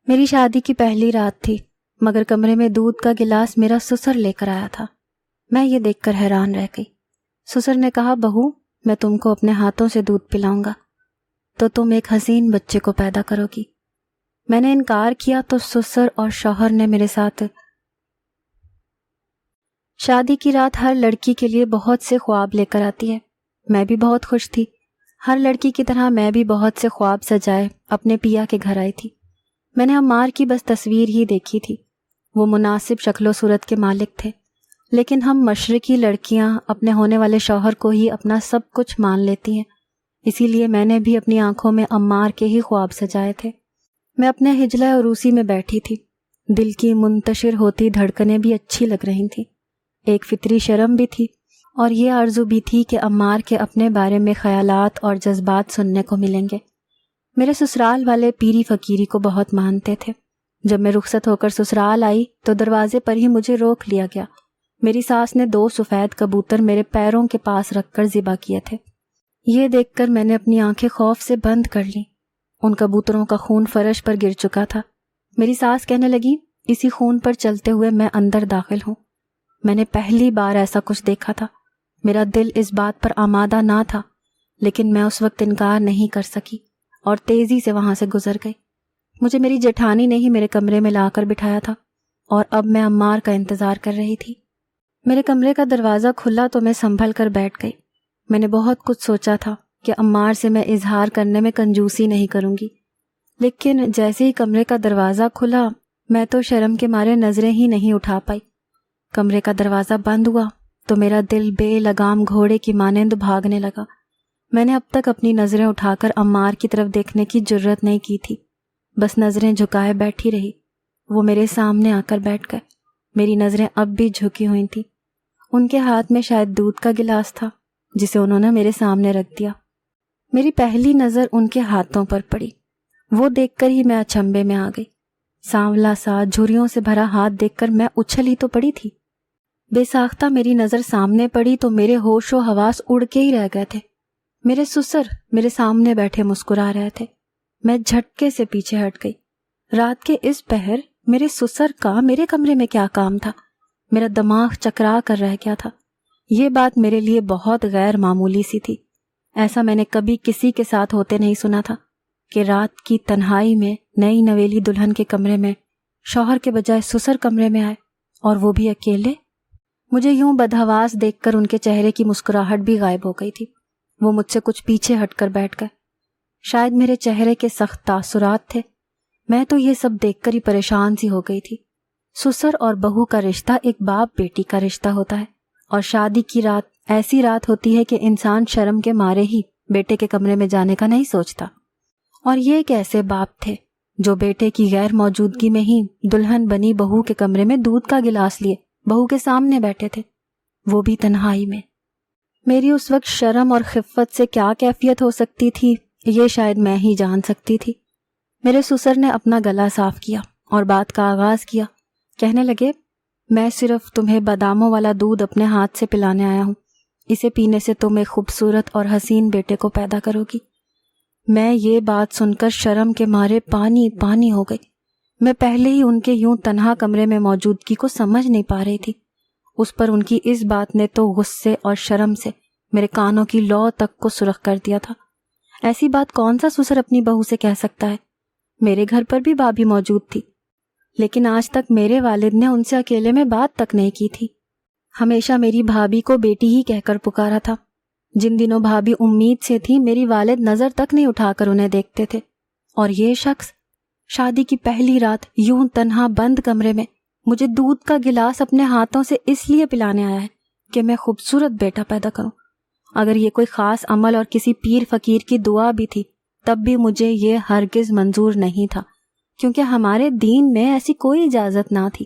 میری شادی کی پہلی رات تھی، مگر کمرے میں دودھ کا گلاس میرا سسر لے کر آیا تھا۔ میں یہ دیکھ کر حیران رہ گئی۔ سسر نے کہا، بہو میں تم کو اپنے ہاتھوں سے دودھ پلاؤں گا تو تم ایک حسین بچے کو پیدا کرو گی۔ میں نے انکار کیا تو سسر اور شوہر نے میرے ساتھ۔ شادی کی رات ہر لڑکی کے لیے بہت سے خواب لے کر آتی ہے۔ میں بھی بہت خوش تھی۔ ہر لڑکی کی طرح میں بھی بہت سے خواب سجائے اپنے پیا کے گھر آئی تھی۔ میں نے عمار کی بس تصویر ہی دیکھی تھی۔ وہ مناسب شکل و صورت کے مالک تھے، لیکن ہم مشرقی لڑکیاں اپنے ہونے والے شوہر کو ہی اپنا سب کچھ مان لیتی ہیں، اسی لیے میں نے بھی اپنی آنکھوں میں عمار کے ہی خواب سجائے تھے۔ میں اپنے حجلہ عروسی میں بیٹھی تھی۔ دل کی منتشر ہوتی دھڑکنیں بھی اچھی لگ رہی تھیں۔ ایک فطری شرم بھی تھی اور یہ آرزو بھی تھی کہ عمار کے اپنے بارے میں خیالات اور جذبات سننے کو ملیں گے۔ میرے سسرال والے پیری فقیری کو بہت مانتے تھے۔ جب میں رخصت ہو کر سسرال آئی تو دروازے پر ہی مجھے روک لیا گیا۔ میری ساس نے 2 سفید کبوتر میرے پیروں کے پاس رکھ کر ذبح کیے تھے۔ یہ دیکھ کر میں نے اپنی آنکھیں خوف سے بند کر لیں۔ ان کبوتروں کا خون فرش پر گر چکا تھا۔ میری ساس کہنے لگی، اسی خون پر چلتے ہوئے میں اندر داخل ہوں۔ میں نے پہلی بار ایسا کچھ دیکھا تھا۔ میرا دل اس بات پر آمادہ نہ تھا، لیکن میں اس وقت انکار نہیں کر سکی اور تیزی سے وہاں سے گزر گئی۔ مجھے میری جیٹھانی نے ہی میرے کمرے میں لا کر بٹھایا تھا اور اب میں عمار کا انتظار کر رہی تھی۔ میرے کمرے کا دروازہ کھلا تو میں سنبھل کر بیٹھ گئی۔ میں نے بہت کچھ سوچا تھا کہ عمار سے میں اظہار کرنے میں کنجوسی نہیں کروں گی، لیکن جیسے ہی کمرے کا دروازہ کھلا میں تو شرم کے مارے نظریں ہی نہیں اٹھا پائی۔ کمرے کا دروازہ بند ہوا تو میرا دل بے لگام گھوڑے کی مانند بھاگنے لگا۔ میں نے اب تک اپنی نظریں اٹھا کر عمار کی طرف دیکھنے کی جرت نہیں کی تھی، بس نظریں جھکائے بیٹھی رہی۔ وہ میرے سامنے آ کر بیٹھ گئے۔ میری نظریں اب بھی جھکی ہوئی تھیں۔ ان کے ہاتھ میں شاید دودھ کا گلاس تھا جسے انہوں نے میرے سامنے رکھ دیا۔ میری پہلی نظر ان کے ہاتھوں پر پڑی۔ وہ دیکھ کر ہی میں اچنبے میں آ گئی۔ سانولا سا جھریوں سے بھرا ہاتھ دیکھ کر میں اچھل ہی تو پڑی تھی۔ بے ساختہ میری نظر سامنے پڑی تو میرے ہوش و حواس اڑ کے ہی رہ گئے تھے۔ میرے سسر میرے سامنے بیٹھے مسکرا رہے تھے۔ میں جھٹکے سے پیچھے ہٹ گئی۔ رات کے اس پہر میرے سسر کا میرے کمرے میں کیا کام تھا؟ میرا دماغ چکرا کر رہ گیا تھا۔ یہ بات میرے لیے بہت غیر معمولی سی تھی۔ ایسا میں نے کبھی کسی کے ساتھ ہوتے نہیں سنا تھا کہ رات کی تنہائی میں نئی نویلی دلہن کے کمرے میں شوہر کے بجائے سسر کمرے میں آئے، اور وہ بھی اکیلے۔ مجھے یوں بدحواس دیکھ کر ان کے چہرے کی مسکراہٹ بھی غائب ہو گئی تھی۔ وہ مجھ سے کچھ پیچھے ہٹ کر بیٹھ گئے۔ شاید میرے چہرے کے سخت تاثرات تھے۔ میں تو یہ سب دیکھ کر ہی پریشان سی ہو گئی تھی۔ سسر اور بہو کا رشتہ ایک باپ بیٹی کا رشتہ ہوتا ہے، اور شادی کی رات ایسی رات ہوتی ہے کہ انسان شرم کے مارے ہی بیٹے کے کمرے میں جانے کا نہیں سوچتا۔ اور یہ ایک ایسے باپ تھے جو بیٹے کی غیر موجودگی میں ہی دلہن بنی بہو کے کمرے میں دودھ کا گلاس لیے بہو کے سامنے بیٹھے تھے، وہ بھی تنہائی میں۔ میری اس وقت شرم اور خفت سے کیا کیفیت ہو سکتی تھی یہ شاید میں ہی جان سکتی تھی۔ میرے سسر نے اپنا گلا صاف کیا اور بات کا آغاز کیا۔ کہنے لگے، میں صرف تمہیں باداموں والا دودھ اپنے ہاتھ سے پلانے آیا ہوں۔ اسے پینے سے تم ایک خوبصورت اور حسین بیٹے کو پیدا کرو گی۔ میں یہ بات سن کر شرم کے مارے پانی پانی ہو گئی۔ میں پہلے ہی ان کے یوں تنہا کمرے میں موجودگی کو سمجھ نہیں پا رہی تھی، اس پر ان کی اس بات نے تو غصے اور شرم سے میرے کانوں کی لو تک کو سرخ کر دیا تھا۔ ایسی بات کون سا سسر اپنی بہو سے کہہ سکتا ہے؟ میرے گھر پر بھی بھابھی موجود تھی، لیکن آج تک میرے والد نے ان سے اکیلے میں بات تک نہیں کی تھی۔ ہمیشہ میری بھابھی کو بیٹی ہی کہہ کر پکارا تھا۔ جن دنوں بھابھی امید سے تھی، میری والد نظر تک نہیں اٹھا کر انہیں دیکھتے تھے، اور یہ شخص شادی کی پہلی رات یوں تنہا بند کمرے میں مجھے دودھ کا گلاس اپنے ہاتھوں سے اس لیے پلانے آیا ہے کہ میں خوبصورت بیٹا پیدا کروں۔ اگر یہ کوئی خاص عمل اور کسی پیر فقیر کی دعا بھی تھی تب بھی مجھے یہ ہرگز منظور نہیں تھا، کیونکہ ہمارے دین میں ایسی کوئی اجازت نہ تھی۔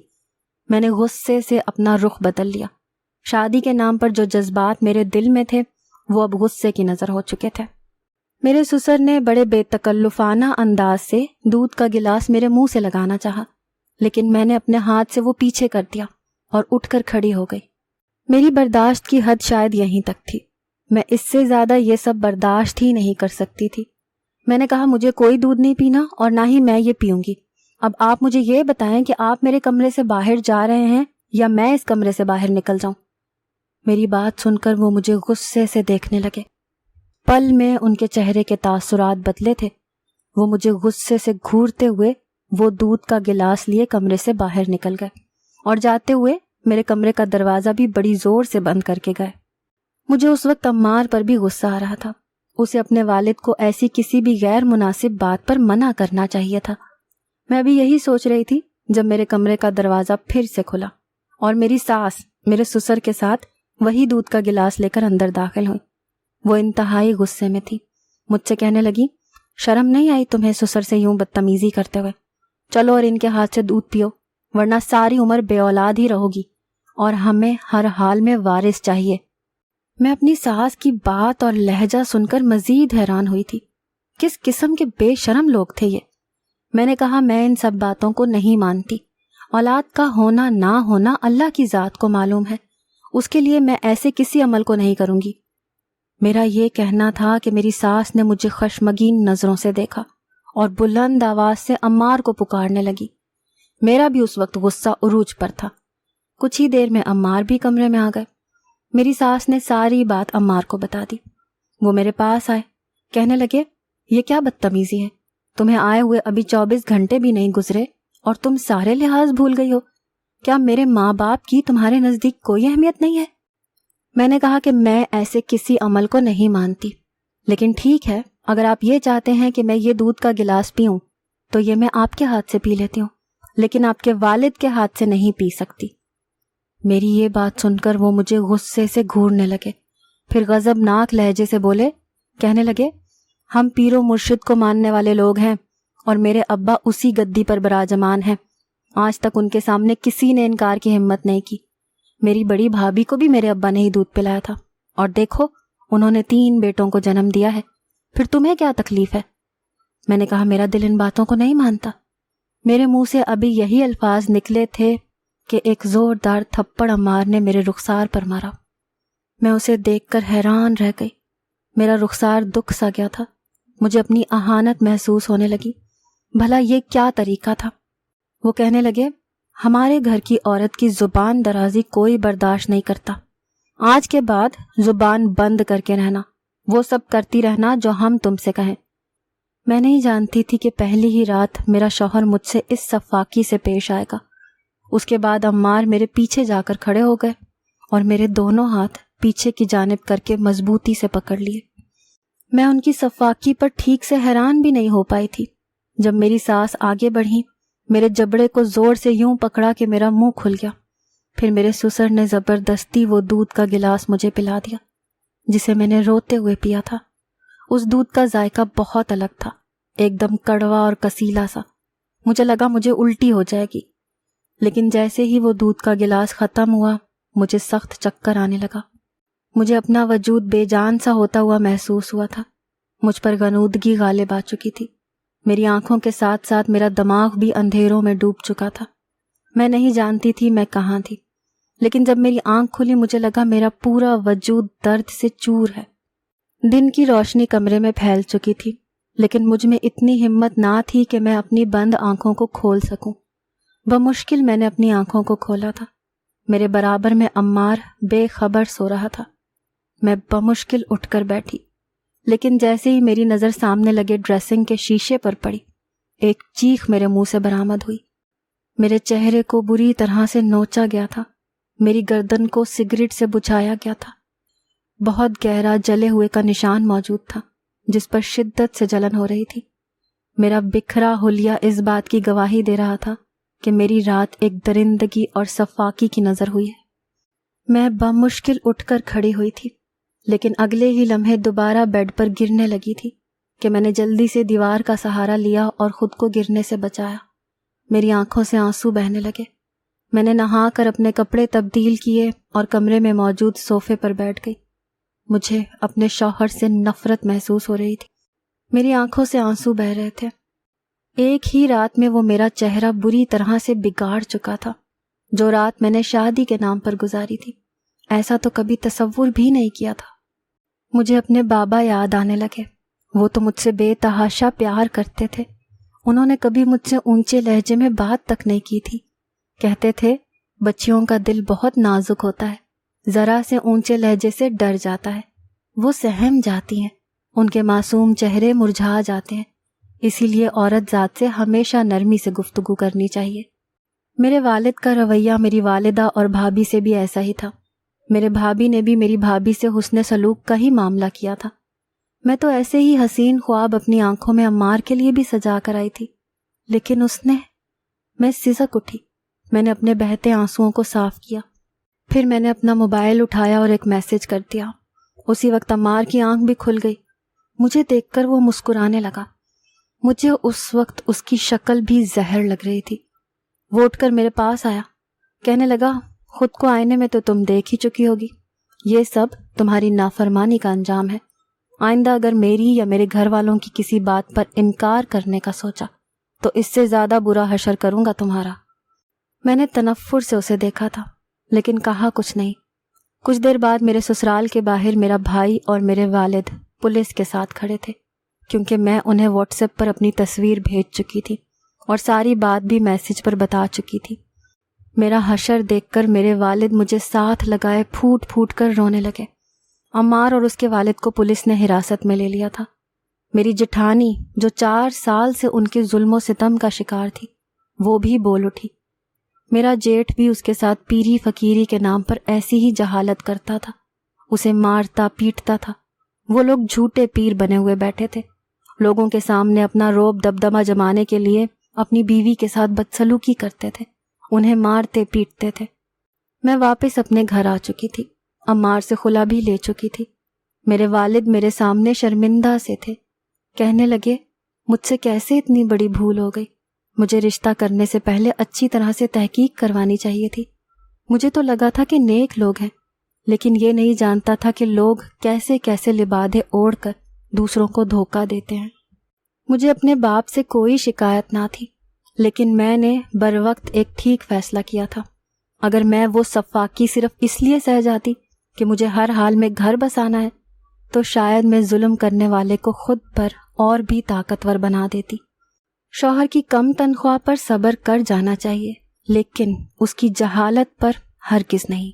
میں نے غصے سے اپنا رخ بدل لیا۔ شادی کے نام پر جو جذبات میرے دل میں تھے وہ اب غصے کی نظر ہو چکے تھے۔ میرے سسر نے بڑے بے تکلفانہ انداز سے دودھ کا گلاس میرے منہ سے لگانا چاہا، لیکن میں نے اپنے ہاتھ سے وہ پیچھے کر دیا اور اٹھ کر کھڑی ہو گئی۔ میری برداشت کی حد شاید یہیں تک تھی۔ میں اس سے زیادہ یہ سب برداشت ہی نہیں کر سکتی تھی۔ میں نے کہا، مجھے کوئی دودھ نہیں پینا اور نہ ہی میں یہ پیوں گی۔ اب آپ مجھے یہ بتائیں کہ آپ میرے کمرے سے باہر جا رہے ہیں یا میں اس کمرے سے باہر نکل جاؤں؟ میری بات سن کر وہ مجھے غصے سے دیکھنے لگے۔ پل میں ان کے چہرے کے تاثرات بدلے تھے۔ وہ مجھے غصے سے گھورتے ہوئے وہ دودھ کا گلاس لیے کمرے سے باہر نکل گئے اور جاتے ہوئے میرے کمرے کا دروازہ بھی بڑی زور سے بند کر کے گئے۔ مجھے اس وقت عمار پر بھی غصہ آ رہا تھا۔ اسے اپنے والد کو ایسی کسی بھی غیر مناسب بات پر منع کرنا چاہیے تھا۔ میں بھی یہی سوچ رہی تھی جب میرے کمرے کا دروازہ پھر سے کھلا اور میری ساس میرے سسر کے ساتھ وہی دودھ کا گلاس لے کر اندر داخل ہوئی۔ وہ انتہائی غصے میں تھی۔ مجھ سے کہنے لگی، شرم نہیں آئی تمہیں سسر سے یوں بدتمیزی کرتے ہوئے؟ چلو اور ان کے ہاتھ سے دودھ پیو، ورنہ ساری عمر بے اولاد ہی رہو گی اور ہمیں ہر حال میں وارث چاہیے۔ میں اپنی ساس کی بات اور لہجہ سن کر مزید حیران ہوئی تھی۔ کس قسم کے بے شرم لوگ تھے یہ؟ میں نے کہا میں ان سب باتوں کو نہیں مانتی۔ اولاد کا ہونا نہ ہونا اللہ کی ذات کو معلوم ہے، اس کے لیے میں ایسے کسی عمل کو نہیں کروں گی۔ میرا یہ کہنا تھا کہ میری ساس نے مجھے خشمگین نظروں سے دیکھا اور بلند آواز سے عمار کو پکارنے لگی۔ میرا بھی اس وقت غصہ عروج پر تھا۔ کچھ ہی دیر میں عمار بھی کمرے میں آ گئے۔ میری ساس نے ساری بات عمار کو بتا دی۔ وہ میرے پاس آئے، کہنے لگے، یہ کیا بدتمیزی ہے؟ تمہیں آئے ہوئے ابھی 24 گھنٹے بھی نہیں گزرے اور تم سارے لحاظ بھول گئی ہو۔ کیا میرے ماں باپ کی تمہارے نزدیک کوئی اہمیت نہیں ہے؟ میں نے کہا کہ میں ایسے کسی عمل کو نہیں مانتی، لیکن ٹھیک ہے، اگر آپ یہ چاہتے ہیں کہ میں یہ دودھ کا گلاس پیوں تو یہ میں آپ کے ہاتھ سے پی لیتی ہوں، لیکن آپ کے والد کے ہاتھ سے نہیں پی سکتی۔ میری یہ بات سن کر وہ مجھے غصے سے گھورنے لگے، پھر غضبناک لہجے سے بولے، کہنے لگے، ہم پیر و مرشد کو ماننے والے لوگ ہیں اور میرے ابا اسی گدی پر براجمان ہیں۔ آج تک ان کے سامنے کسی نے انکار کی ہمت نہیں کی۔ میری بڑی بھابھی کو بھی میرے ابا نے ہی دودھ پلایا تھا، اور دیکھو انہوں نے 3 بیٹوں کو جنم دیا ہے، پھر تمہیں کیا تکلیف ہے؟ میں نے کہا میرا دل ان باتوں کو نہیں مانتا۔ میرے منہ سے ابھی یہی الفاظ نکلے تھے کہ ایک زوردار تھپڑ عمار نے میرے رخسار پر مارا۔ میں اسے دیکھ کر حیران رہ گئی۔ میرا رخسار دکھ سا گیا تھا۔ مجھے اپنی اہانت محسوس ہونے لگی۔ بھلا یہ کیا طریقہ تھا؟ وہ کہنے لگے، ہمارے گھر کی عورت کی زبان درازی کوئی برداشت نہیں کرتا۔ آج کے بعد زبان بند کر کے رہنا، وہ سب کرتی رہنا جو ہم تم سے کہیں۔ میں نہیں جانتی تھی کہ پہلی ہی رات میرا شوہر مجھ سے اس سفاکی سے پیش آئے گا۔ اس کے بعد عمار میرے پیچھے جا کر کھڑے ہو گئے اور میرے دونوں ہاتھ پیچھے کی جانب کر کے مضبوطی سے پکڑ لیے۔ میں ان کی سفاکی پر ٹھیک سے حیران بھی نہیں ہو پائی تھی۔ جب میری ساس آگے بڑھی، میرے جبڑے کو زور سے یوں پکڑا کہ میرا منہ کھل گیا۔ پھر میرے سسر نے زبردستی وہ دودھ کا گلاس مجھے پلا دیا جسے میں نے روتے ہوئے پیا تھا۔ اس دودھ کا ذائقہ بہت الگ تھا، ایک دم کڑوا اور کسیلا سا۔ مجھے لگا مجھے الٹی ہو جائے گی، لیکن جیسے ہی وہ دودھ کا گلاس ختم ہوا مجھے سخت چکر آنے لگا۔ مجھے اپنا وجود بے جان سا ہوتا ہوا محسوس ہوا تھا۔ مجھ پر غنودگی غالب آ چکی تھی۔ میری آنکھوں کے ساتھ ساتھ میرا دماغ بھی اندھیروں میں ڈوب چکا تھا۔ میں نہیں جانتی تھی میں کہاں تھی، لیکن جب میری آنکھ کھلی مجھے لگا میرا پورا وجود درد سے چور ہے۔ دن کی روشنی کمرے میں پھیل چکی تھی، لیکن مجھ میں اتنی ہمت نہ تھی کہ میں اپنی بند آنکھوں کو کھول سکوں۔ بمشکل میں نے اپنی آنکھوں کو کھولا تھا۔ میرے برابر میں عمار بے خبر سو رہا تھا۔ میں بمشکل اٹھ کر بیٹھی، لیکن جیسے ہی میری نظر سامنے لگے ڈریسنگ کے شیشے پر پڑی، ایک چیخ میرے منہ سے برآمد ہوئی۔ میرے چہرے کو بری طرح سے نوچا گیا تھا، میری گردن کو سگریٹ سے بجھایا گیا تھا۔ بہت گہرا جلے ہوئے کا نشان موجود تھا جس پر شدت سے جلن ہو رہی تھی۔ میرا بکھرا حلیہ اس بات کی گواہی دے رہا تھا کہ میری رات ایک درندگی اور سفاکی کی نظر ہوئی ہے۔ میں بمشکل اٹھ کر کھڑی ہوئی تھی، لیکن اگلے ہی لمحے دوبارہ بیڈ پر گرنے لگی تھی کہ میں نے جلدی سے دیوار کا سہارا لیا اور خود کو گرنے سے بچایا۔ میری آنکھوں سے آنسو بہنے لگے۔ میں نے نہا کر اپنے کپڑے تبدیل کیے اور کمرے میں موجود صوفے پر بیٹھ گئی۔ مجھے اپنے شوہر سے نفرت محسوس ہو رہی تھی۔ میری آنکھوں سے آنسو بہہ رہے تھے۔ ایک ہی رات میں وہ میرا چہرہ بری طرح سے بگاڑ چکا تھا۔ جو رات میں نے شادی کے نام پر گزاری تھی، ایسا تو کبھی تصور بھی نہیں کیا تھا۔ مجھے اپنے بابا یاد آنے لگے۔ وہ تو مجھ سے بے تحاشا پیار کرتے تھے۔ انہوں نے کبھی مجھ سے اونچے لہجے میں بات تک نہیں کی تھی۔ کہتے تھے بچیوں کا دل بہت نازک ہوتا ہے، ذرا سے اونچے لہجے سے ڈر جاتا ہے، وہ سہم جاتی ہیں، ان کے معصوم چہرے مرجھا جاتے ہیں، اسی لیے عورت ذات سے ہمیشہ نرمی سے گفتگو کرنی چاہیے۔ میرے والد کا رویہ میری والدہ اور بھابھی سے بھی ایسا ہی تھا۔ میرے بھابھی نے بھی میری بھابھی سے حسن سلوک کا ہی معاملہ کیا تھا۔ میں تو ایسے ہی حسین خواب اپنی آنکھوں میں عمار کے لیے بھی سجا کر آئی تھی، لیکن میں سسک اٹھی۔ میں نے اپنے بہتے آنسوؤں کو صاف کیا، پھر میں نے اپنا موبائل اٹھایا اور ایک میسج کر دیا۔ اسی وقت عمار کی آنکھ بھی کھل گئی، مجھے دیکھ کر وہ مسکرانے لگا۔ مجھے اس وقت اس کی شکل بھی زہر لگ رہی تھی۔ وہ اٹھ کر میرے پاس آیا، کہنے لگا خود کو آئینے میں تو تم دیکھ ہی چکی ہوگی، یہ سب تمہاری نافرمانی کا انجام ہے۔ آئندہ اگر میری یا میرے گھر والوں کی کسی بات پر انکار کرنے کا سوچا تو اس سے زیادہ برا حشر کروں گا تمہارا۔ میں نے تنفر سے اسے دیکھا تھا لیکن کہا کچھ نہیں۔ کچھ دیر بعد میرے سسرال کے باہر میرا بھائی اور میرے والد پولیس کے ساتھ کھڑے تھے، کیونکہ میں انہیں واٹس ایپ پر اپنی تصویر بھیج چکی تھی اور ساری بات بھی میسج پر بتا چکی تھی۔ میرا حشر دیکھ کر میرے والد مجھے ساتھ لگائے پھوٹ پھوٹ کر رونے لگے۔ عمار اور اس کے والد کو پولیس نے حراست میں لے لیا تھا۔ میری جٹھانی جو 4 سال سے ان کے ظلم و ستم کا شکار تھی، وہ بھی بول اٹھی۔ میرا جیٹھ بھی اس کے ساتھ پیری فقیری کے نام پر ایسی ہی جہالت کرتا تھا، اسے مارتا پیٹتا تھا۔ وہ لوگ جھوٹے پیر بنے ہوئے بیٹھے تھے، لوگوں کے سامنے اپنا روب دبدبہ جمانے کے لیے اپنی بیوی کے ساتھ بدسلوکی کرتے تھے، انہیں مارتے پیٹتے تھے۔ میں واپس اپنے گھر آ چکی تھی، عمار سے خلا بھی لے چکی تھی۔ میرے والد میرے سامنے شرمندہ سے تھے، کہنے لگے مجھ سے کیسے اتنی بڑی بھول ہو گئی، مجھے رشتہ کرنے سے پہلے اچھی طرح سے تحقیق کروانی چاہیے تھی۔ مجھے تو لگا تھا کہ نیک لوگ ہیں، لیکن یہ نہیں جانتا تھا کہ لوگ کیسے کیسے لبادے اوڑھ کر دوسروں کو دھوکہ دیتے ہیں۔ مجھے اپنے باپ سے کوئی شکایت نہ تھی، لیکن میں نے بروقت ایک ٹھیک فیصلہ کیا تھا۔ اگر میں وہ سفاکی صرف اس لیے سہ جاتی کہ مجھے ہر حال میں گھر بسانا ہے، تو شاید میں ظلم کرنے والے کو خود پر اور بھی طاقتور بنا دیتی۔ شوہر کی کم تنخواہ پر صبر کر جانا چاہیے، لیکن اس کی جہالت پر ہرگز نہیں۔